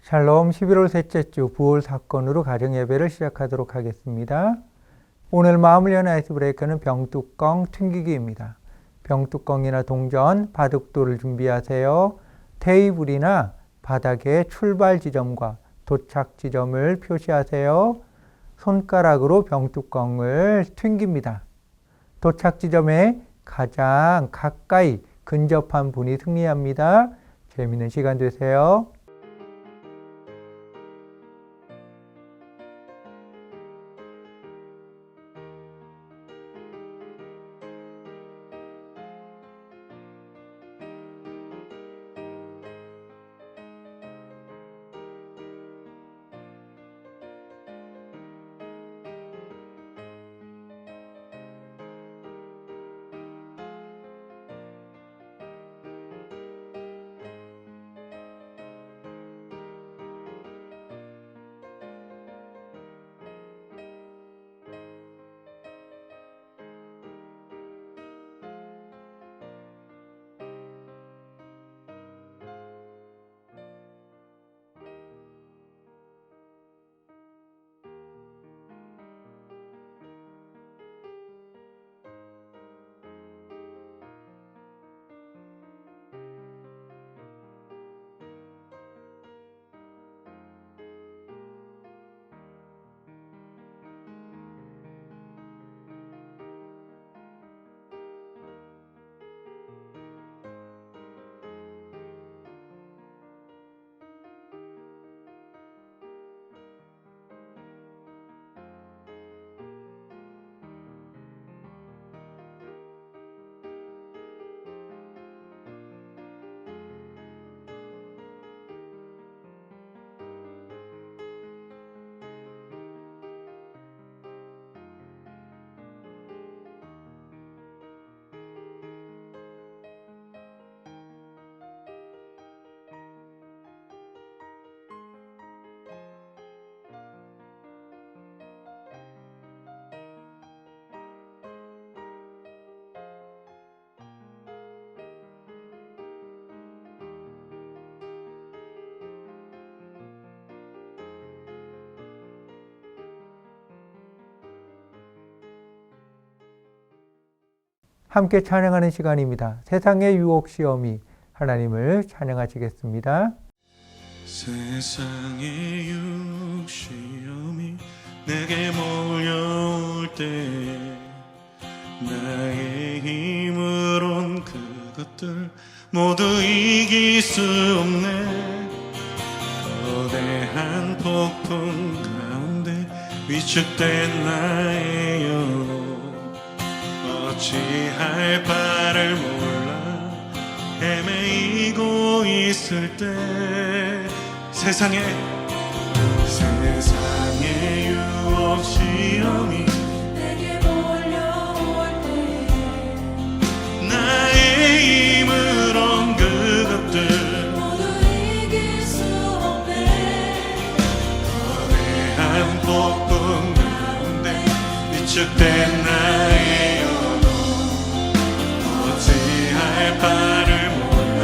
샬롬 11월 셋째 주 부월 사건으로 가정 예배를 시작하도록 하겠습니다. 오늘 마음을 여는 아이스 브레이커는 병뚜껑 튕기기입니다. 병뚜껑이나 동전, 바둑돌을 준비하세요. 테이블이나 바닥에 출발 지점과 도착 지점을 표시하세요. 손가락으로 병뚜껑을 튕깁니다. 도착 지점에 가장 가까이 근접한 분이 승리합니다. 재미있는 시간 되세요. 함께 찬양하는 시간입니다. 세상의 유혹 시험이 하나님을 찬양하시겠습니다. 세상의 유혹 시험이 내게 몰려올 때 나의 힘으론 그것들 모두 이길 수 없네. 거대한 폭풍 가운데 위축된 나의 영 어찌할 바를 몰라 헤매이고 있을 때 세상의 유혹 시험이 내게 몰려올 때 나의 힘으론 그것들 모두 이길 수 없네. 거대한 폭풍 가운데 위축된 나의 영 어찌할 바를 몰라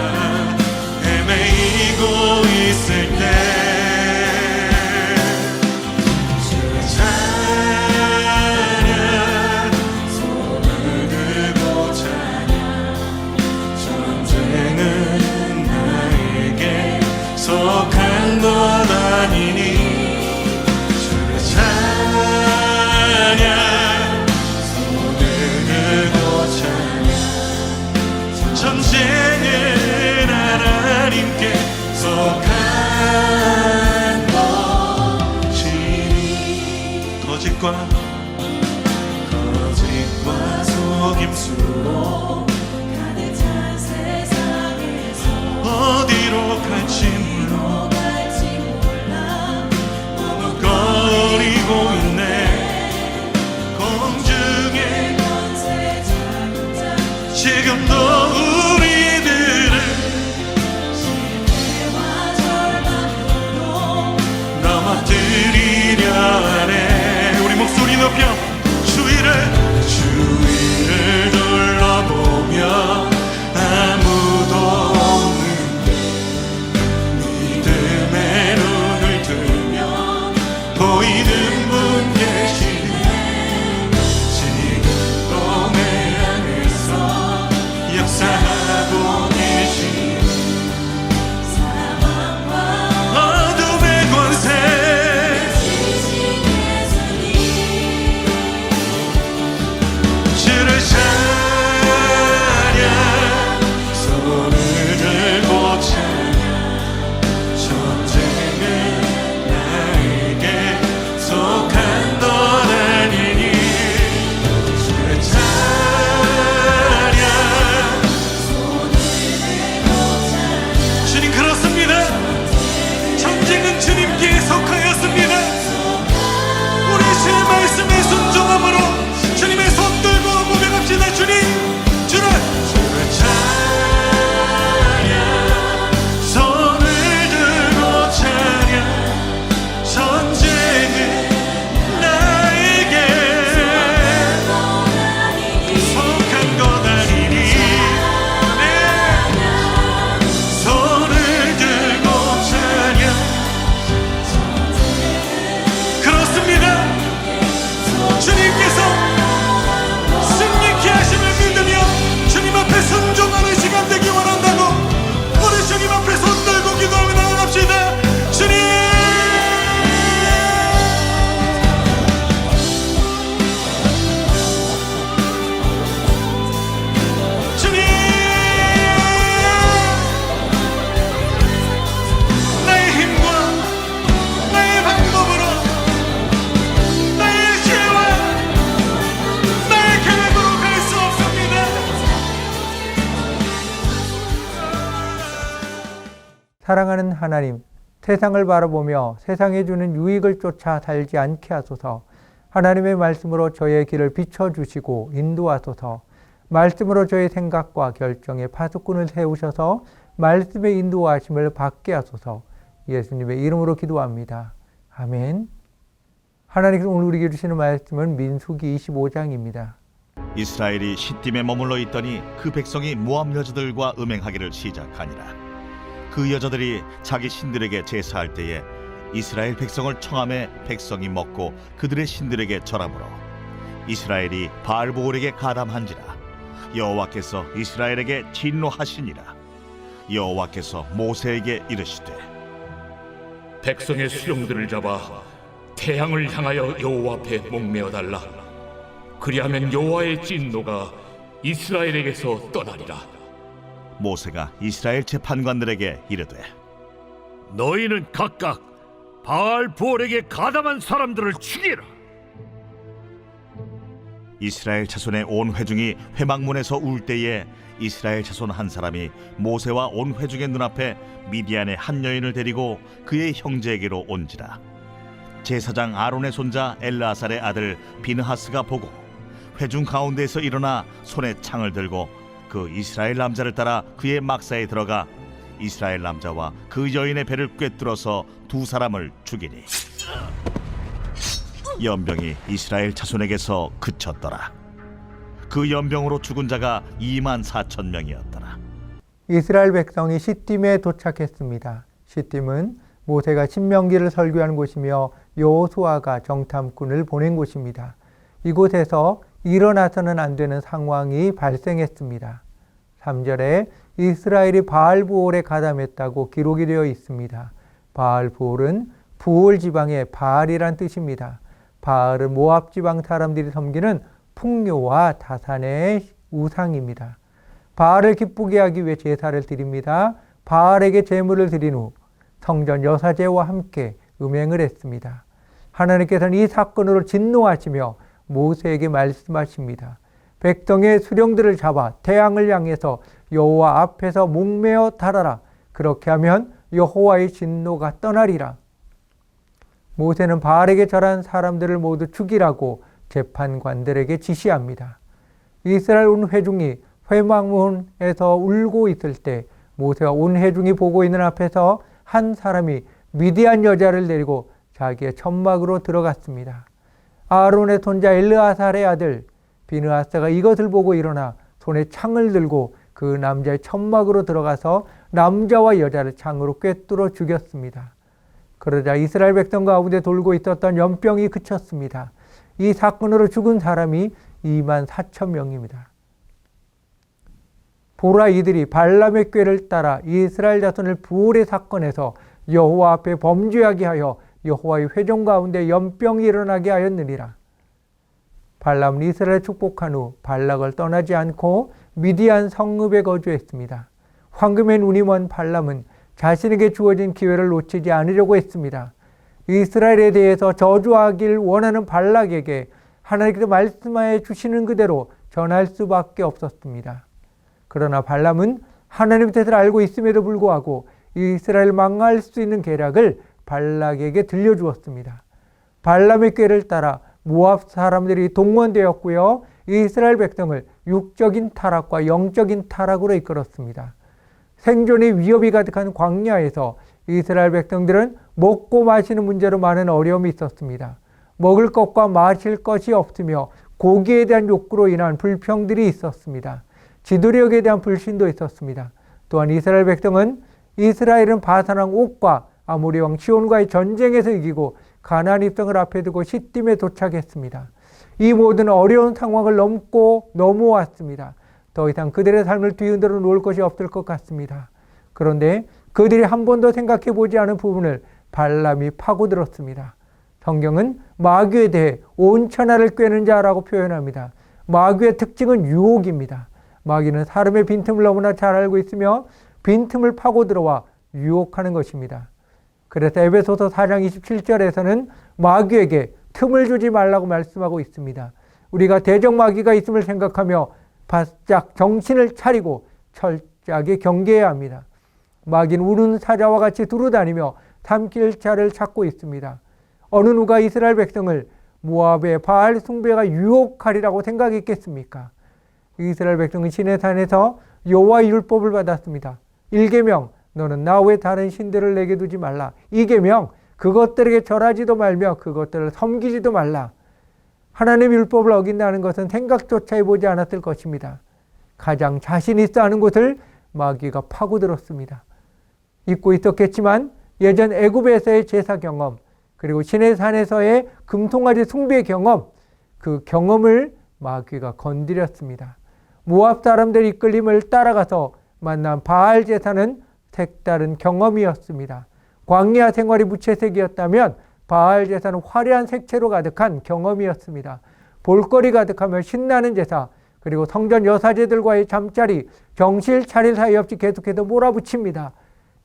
헤매이고 있을 때 찬양 손을 들고 찬양 전쟁은 나에게 속한 것 아니니 주의 찬양 손을 들고 찬양 전쟁은 하나님께 속한 것이니 거짓과 속임수로 가득 찬 세상에서 어디로 갈지 몰라 머뭇거리고 있네. 공중에 권세 잡은 자 지금도 우리들을 실패와 절망으로 넘어뜨리려 하네. 우리 목소리 높여 주위를 둘러보며 역사하고 계신 사망과 어둠의 권세 지신 예수님 주를 찬양 손을 들고 찬양 전쟁은 나에게 속한 것 아니니 주를 찬양 주님 그렇습니다. 전쟁은 주님께 속하였습니다. 우리 주의 말씀에 순종함으로 주님의 손 들고 고백합시다. 주님 주를 찬양 손을 들고 찬양 전쟁은 나에게 속한 것 아니니 네. 손을 들고 찬양 그렇습니다. 주님께서 승리케 하심을 믿으며 주님 앞에 순종하는 시간 되기 원한다고 우리 주님 앞에 손 들고 기도하며 나아갑시다. 주님 주님 나의 힘과 나의 방법으로 나의 지혜와 나의 계획으로 갈 수 없습니다. 사랑하는 하나님, 세상을 바라보며 세상에 주는 유익을 쫓아 살지 않게 하소서. 하나님의 말씀으로 저의 길을 비춰주시고 인도하소서. 말씀으로 저의 생각과 결정에 파수꾼을 세우셔서 말씀의 인도하심을 받게 하소서. 예수님의 이름으로 기도합니다. 아멘. 하나님께서 오늘 우리에게 주시는 말씀은 민수기 25장입니다. 이스라엘이 시딤에 머물러 있더니 그 백성이 모압 여자들과 음행하기를 시작하니라. 그 여자들이 자기 신들에게 제사할 때에 이스라엘 백성을 청함에 백성이 먹고 그들의 신들에게 절하므로 이스라엘이 바알보올에게 가담한지라. 여호와께서 이스라엘에게 진노하시니라. 여호와께서 모세에게 이르시되 백성의 수령들을 잡아 태양을 향하여 여호와 앞에 목매어 달라. 그리하면 여호와의 진노가 이스라엘에게서 떠나리라. 모세가 이스라엘 재판관들에게 이르되 너희는 각각 바알보올에게 가담한 사람들을 죽이라. 이스라엘 자손의 온 회중이 회막문에서 울 때에 이스라엘 자손 한 사람이 모세와 온 회중의 눈앞에 미디안의 한 여인을 데리고 그의 형제에게로 온지라. 제사장 아론의 손자 엘르아살의 아들 비느하스가 보고 회중 가운데에서 일어나 손에 창을 들고 그 이스라엘 남자를 따라 그의 막사에 들어가 이스라엘 남자와 그 여인의 배를 꿰뚫어서 두 사람을 죽이니 연병이 이스라엘 자손에게서 그쳤더라. 그 연병으로 죽은 자가 24,000명이었더라. 이스라엘 백성이 시딤에 도착했습니다. 시딤은 모세가 신명기를 설교한 곳이며 여호수아가 정탐꾼을 보낸 곳입니다. 이곳에서 일어나서는 안 되는 상황이 발생했습니다. 3절에 이스라엘이 바알보올에 가담했다고 기록이 되어 있습니다. 바알보올은 부올 지방의 바알이란 뜻입니다. 바알은 모압 지방 사람들이 섬기는 풍요와 다산의 우상입니다. 바알을 기쁘게 하기 위해 제사를 드립니다. 바알에게 제물을 드린 후 성전 여사제와 함께 음행을 했습니다. 하나님께서는 이 사건으로 진노하시며 모세에게 말씀하십니다. 백성의 수령들을 잡아 태양을 향해서 여호와 앞에서 목매어 달아라. 그렇게 하면 여호와의 진노가 떠나리라. 모세는 바알에게 절한 사람들을 모두 죽이라고 재판관들에게 지시합니다. 이스라엘 온 회중이 회막문에서 울고 있을 때 모세와 온 회중이 보고 있는 앞에서 한 사람이 미디안 여자를 데리고 자기의 천막으로 들어갔습니다. 아론의 손자 엘르아살의 아들 비느하스가 이것을 보고 일어나 손에 창을 들고 그 남자의 천막으로 들어가서 남자와 여자를 창으로 꿰뚫어 죽였습니다. 그러자 이스라엘 백성 가운데 돌고 있었던 연병이 그쳤습니다. 이 사건으로 죽은 사람이 24,000명입니다. 보라, 이들이 발람의 꾀를 따라 이스라엘 자손을 부올의 사건에서 여호와 앞에 범죄하게 하여 여호와의 회종 가운데 연병이 일어나게 하였느니라. 발람은 이스라엘을 축복한 후 발락을 떠나지 않고 미디안 성읍에 거주했습니다. 황금의 눈이 먼 발람은 자신에게 주어진 기회를 놓치지 않으려고 했습니다. 이스라엘에 대해서 저주하길 원하는 발락에게 하나님께서 말씀하여 주시는 그대로 전할 수밖에 없었습니다. 그러나 발람은 하나님의 뜻을 알고 있음에도 불구하고 이스라엘을 망할 수 있는 계략을 발락에게 들려주었습니다. 발람의 꾀를 따라 모압 사람들이 동원되었고요. 이스라엘 백성을 육적인 타락과 영적인 타락으로 이끌었습니다. 생존의 위협이 가득한 광야에서 이스라엘 백성들은 먹고 마시는 문제로 많은 어려움이 있었습니다. 먹을 것과 마실 것이 없으며 고기에 대한 욕구로 인한 불평들이 있었습니다. 지도력에 대한 불신도 있었습니다. 또한 이스라엘 백성은 이스라엘은 바산왕 옥과 아모리 왕 시온과의 전쟁에서 이기고 가나안 입성을 앞에 두고 시딤에 도착했습니다. 이 모든 어려운 상황을 넘어왔습니다. 더 이상 그들의 삶을 뒤흔들어 놓을 것이 없을 것 같습니다. 그런데 그들이 한 번도 생각해 보지 않은 부분을 발람이 파고들었습니다. 성경은 마귀에 대해 온 천하를 꿰는 자라고 표현합니다. 마귀의 특징은 유혹입니다. 마귀는 사람의 빈틈을 너무나 잘 알고 있으며 빈틈을 파고들어와 유혹하는 것입니다. 그래서 에베소서 4장 27절에서는 마귀에게 틈을 주지 말라고 말씀하고 있습니다. 우리가 대적 마귀가 있음을 생각하며 바짝 정신을 차리고 철저하게 경계해야 합니다. 마귀는 우는 사자와 같이 두루다니며 삼킬 자를 찾고 있습니다. 어느 누가 이스라엘 백성을 모압의 바알 숭배가 유혹하리라고 생각했겠습니까? 이스라엘 백성은 시내산에서 여호와의 율법을 받았습니다. 1계명, 너는 나 외에 다른 신들을 내게 두지 말라. 2계명, 그것들에게 절하지도 말며 그것들을 섬기지도 말라. 하나님의 율법을 어긴다는 것은 생각조차 해보지 않았을 것입니다. 가장 자신 있어 하는 곳을 마귀가 파고들었습니다. 잊고 있었겠지만 예전 애굽에서의 제사 경험, 그리고 시내산에서의 금송아지 숭배 경험, 그 경험을 마귀가 건드렸습니다. 모압 사람들의 이끌림을 따라가서 만난 바알 제사는 색다른 경험이었습니다. 광야 생활이 무채색이었다면 바알 제사는 화려한 색채로 가득한 경험이었습니다. 볼거리 가득하며 신나는 제사, 그리고 성전 여사제들과의 잠자리, 정신 차릴 사이 없이 계속해서 몰아붙입니다.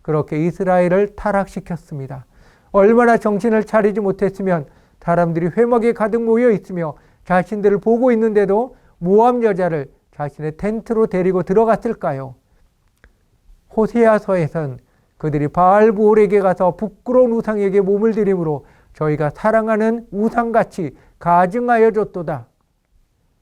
그렇게 이스라엘을 타락시켰습니다. 얼마나 정신을 차리지 못했으면 사람들이 회막에 가득 모여 있으며 자신들을 보고 있는데도 모압 여자를 자신의 텐트로 데리고 들어갔을까요? 호세아서에선 그들이 바알부올에게 가서 부끄러운 우상에게 몸을 들임으로 저희가 사랑하는 우상같이 가증하여 줬도다.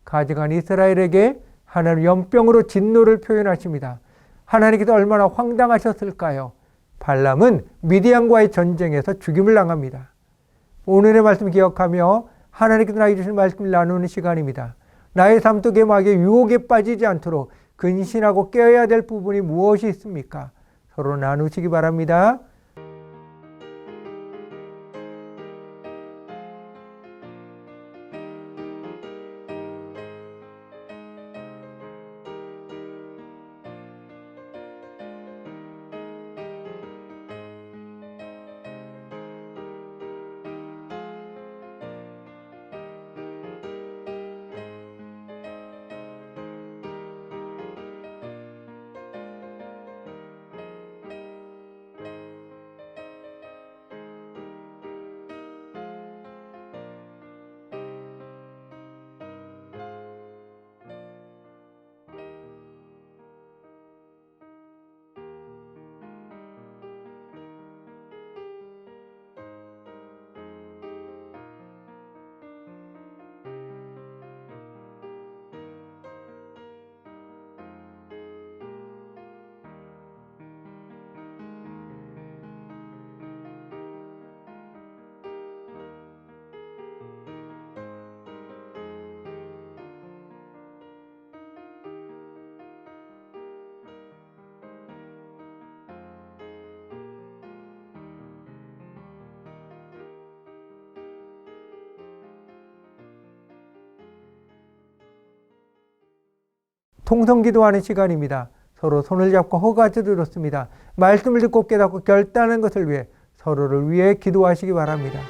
가증한 이스라엘에게 하나님 연병으로 진노를 표현하십니다. 하나님께서 얼마나 황당하셨을까요? 발람은 미디안과의 전쟁에서 죽임을 당합니다. 오늘의 말씀 기억하며 하나님께서 나에게 주신 말씀을 나누는 시간입니다. 나의 삶 속에 마귀의 유혹에 빠지지 않도록 근신하고 깨어야 될 부분이 무엇이 있습니까? 서로 나누시기 바랍니다. 통성기도하는 시간입니다. 서로 손을 잡고 허가를 들었습니다. 말씀을 듣고 깨닫고 결단한 것을 위해 서로를 위해 기도하시기 바랍니다.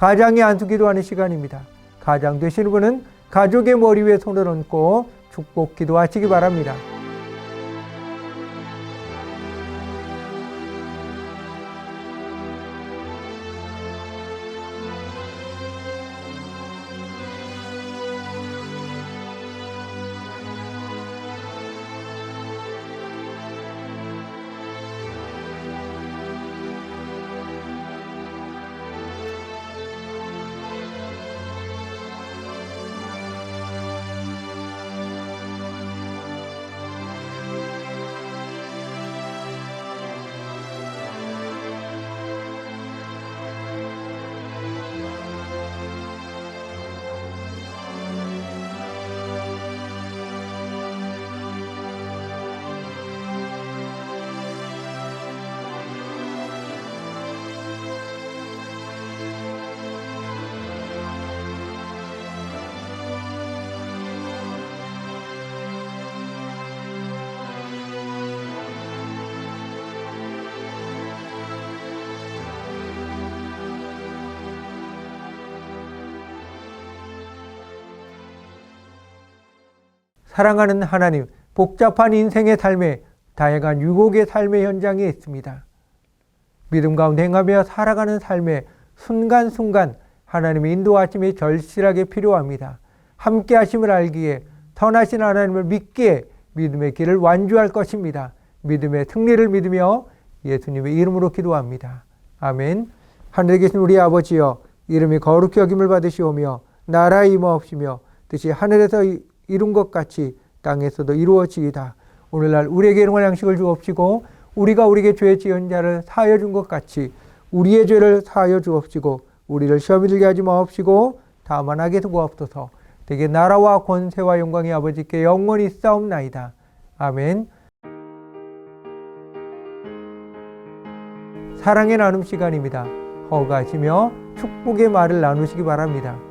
가장이 안수기도하는 시간입니다. 가장 되시는 분은 가족의 머리 위에 손을 얹고 축복 기도하시기 바랍니다. 사랑하는 하나님, 복잡한 인생의 삶에 다양한 유혹의 삶의 현장에 있습니다. 믿음 가운데 행하며 살아가는 삶의 순간순간 하나님의 인도하심이 절실하게 필요합니다. 함께 하심을 알기에 선하신 하나님을 믿기에 믿음의 길을 완주할 것입니다. 믿음의 승리를 믿으며 예수님의 이름으로 기도합니다. 아멘. 하늘에 계신 우리 아버지여, 이름이 거룩히 여김을 받으시오며 나라에 임하옵시며 뜻이 하늘에서 이룬 것 같이 땅에서도 이루어지이다. 오늘날 우리에게 일용할 양식을 주옵시고 우리가 우리에게 죄 지은 자를 사하여 준 것 같이 우리의 죄를 사하여 주옵시고 우리를 시험에 들게 하지 마옵시고 다만 악에서 구하옵소서. 대개 나라와 권세와 영광이 아버지께 영원히 있사옵나이다. 아멘. 사랑의 나눔 시간입니다. 허가하시며 축복의 말을 나누시기 바랍니다.